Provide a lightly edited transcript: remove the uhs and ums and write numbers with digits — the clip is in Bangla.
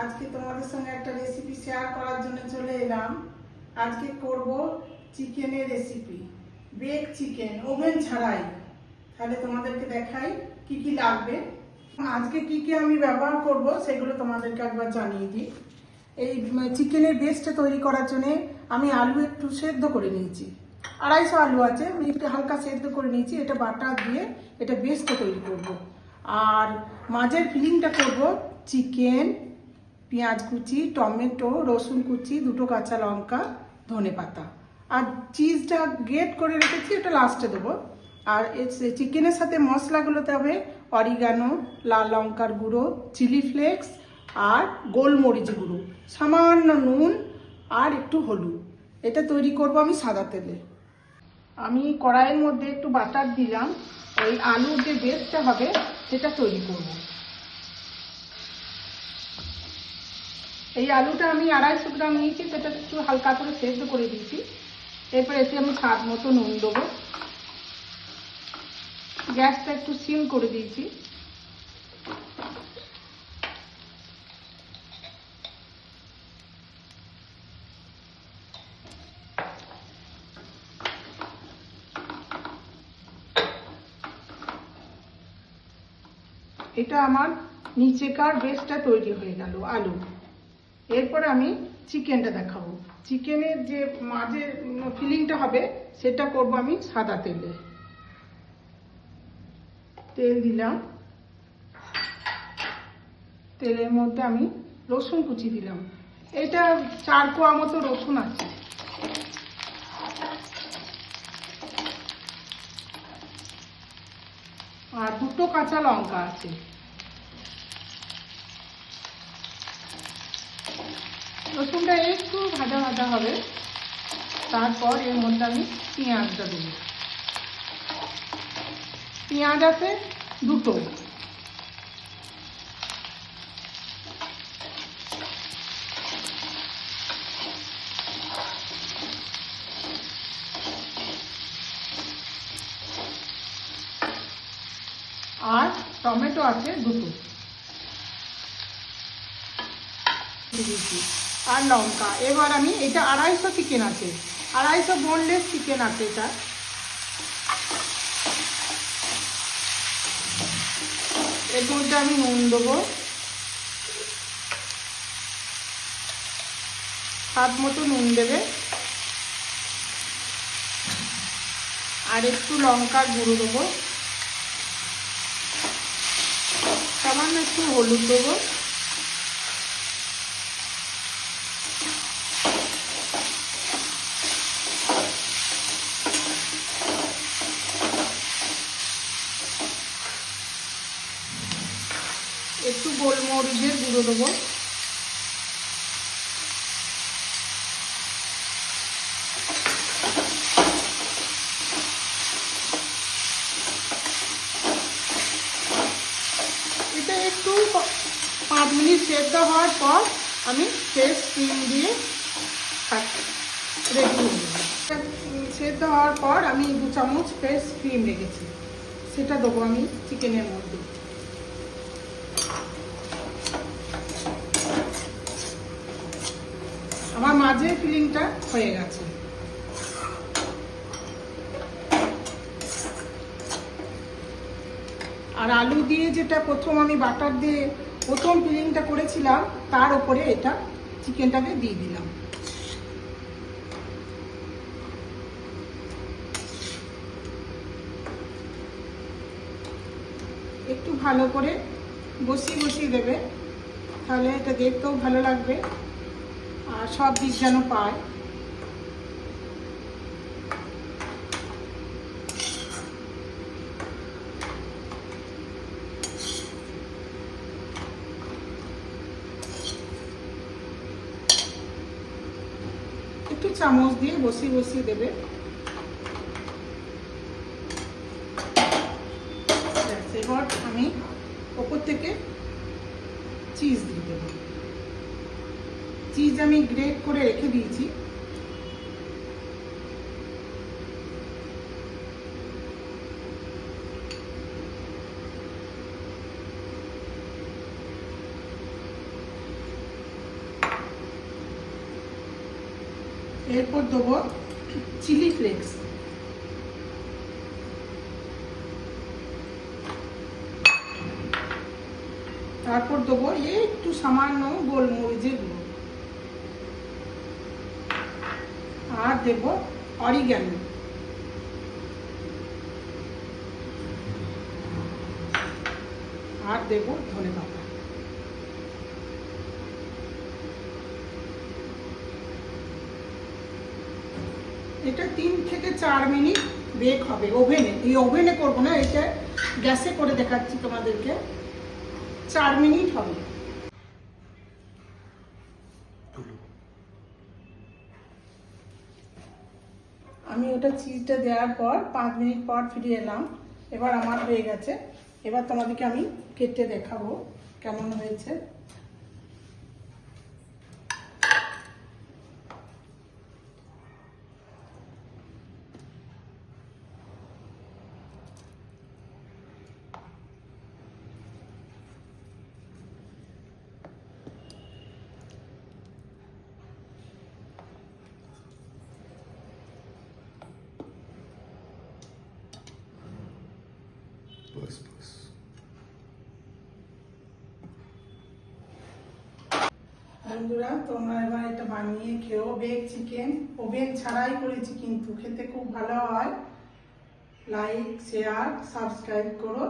আজকে তোমাদের সঙ্গে একটা রেসিপি শেয়ার করার জন্য চলে এলাম। আজকে করব চিকেনের রেসিপি, বেক চিকেন, ওভেন ছাড়াই। তাহলে তোমাদেরকে দেখাই কি কি লাগবে। আজকে কি কি আমি ব্যবহার করব সেগুলো তোমাদেরকে একবার জানিয়ে দিই। এই চিকেনের বেসটা তৈরি করার জন্য আমি আলু একটু সেদ্ধ করে নিয়েছি। 250 আলু আছে, আমি একটু হালকা সেদ্ধ করে নিয়েছি। এটা বাটার দিয়ে এটা বেসটা তৈরি করব। আর মাঝের ফিলিংটা করব চিকেন, পেঁয়াজ কুচি, টমেটো, রসুন কুচি, 2টো কাঁচা লঙ্কা, ধনেপাতা। আর চিজটা গ্রেট করে রেখেছি, এটা লাস্টে দেবো। আর চিকেনের সাথে মশলাগুলোতে হবে অরিগানো, লাল লঙ্কার গুঁড়ো, চিলি ফ্লেক্স আর গোলমরিচ গুঁড়ো, সামান্য নুন আর একটু হলুদ। এটা তৈরি করব আমি সাদা তেলে। আমি কড়াইয়ের মধ্যে একটু বাটার দিলাম, ওই আলুর যে বেসটা হবে সেটা তৈরি করব। এই আলুটা আমি 250 গ্রাম নিয়েছি, সেটা একটু হালকা করে সেদ্ধ করে দিয়েছি। এরপর এতে আমি স্বাদ মতো নুন দেবো। গ্যাসটা একটু সিম করে দিয়েছি। এটা আমার নিচেকার বেসটা তৈরি হয়ে গেল আলু। এরপর আমি চিকেনটা দেখাবো। চিকেনের যে মাঝে ফিলিংটা হবে সেটা করব আমি সাদা তেলে। তেল দিলাম, তেলের মধ্যে আমি রসুন কুচি দিলাম। এটা 4 কোয়া মতো রসুন আছে। আর 2টো কাঁচা লঙ্কা আছে। রসুনটা একটু ভাজা ভাজা হবে, তারপর এর মধ্যে আমি পেঁয়াজটা দেবো। পেঁয়াজ আছে 2টো। আর টমেটো আছে 2টো। আর লঙ্কা। এবার আমি, এটা 250 চিকেন আছে, 250 বোনলেস চিকেন আছে এটা। এর মধ্যে আমি নুন দেবো, স্বাদ মতো নুন দেবে। আর একটু লঙ্কার গুঁড়ো দেবো, সামান্য একটু হলুদ দেবো। একটু গোলমরিচের গুঁড়ো দেবো। এটা একটু 5 মিনিট সেদ্ধ হওয়ার পর আমি ফ্রেশ ক্রিম দিয়ে রেডি হয়ে যাবো। সেদ্ধ হওয়ার পর আমি 2 চামচ ফ্রেশ ক্রিম রেখেছি, সেটা দেবো আমি চিকেনের মধ্যে। আমার মাঝে ফিলিংটা হয়ে গেছে। আর আলু দিয়ে যেটা প্রথম আমি বাটার দিয়ে প্রথম ফিলিংটা করেছিলাম, তার উপরে এটা চিকেনটাকে দিয়ে দিলাম। একটু ভালো করে বসিয়ে বসিয়ে দেবে, তাহলে এটা দেখতেও ভালো লাগবে আর সব দিক যেন পায়। একটু চামচ দিয়ে বসিয়ে বসিয়ে দেবে। এবার আমি ওপর থেকে চিজ দিয়ে দেবো। চিজ আমি গ্রেট করে রেখে দিয়েছি। এরপর দেবো চিলি ফ্লেক্স, তারপর দেবো একটু সামান্য গোলমরিচের গুঁড়ো, আর দেব অরিগ্যানো, আর দেব ধনেপাতা। এটা 3 থেকে 4 মিনিট বেক হবে ওভেনে। এই ওভেনে করবো না, এটা গ্যাসে করে দেখাচ্ছি তোমাদেরকে। 4 মিনিট হবে। আমি ওটা চিজটা দেওয়ার পর 5 মিনিট পর ফিরে এলাম। এবার আমার হয়ে গেছে। এবার তোমাদেরকে আমি কেটে দেখাবো কেমন হয়েছে। বন্ধুরা, তোমরা এবার এটা বানিয়ে খেও। বেক চিকেন, ওভেন ছাড়াই করেছি, কিন্তু খেতে খুব ভালো হয়। লাইক, শেয়ার, সাবস্ক্রাইব করো।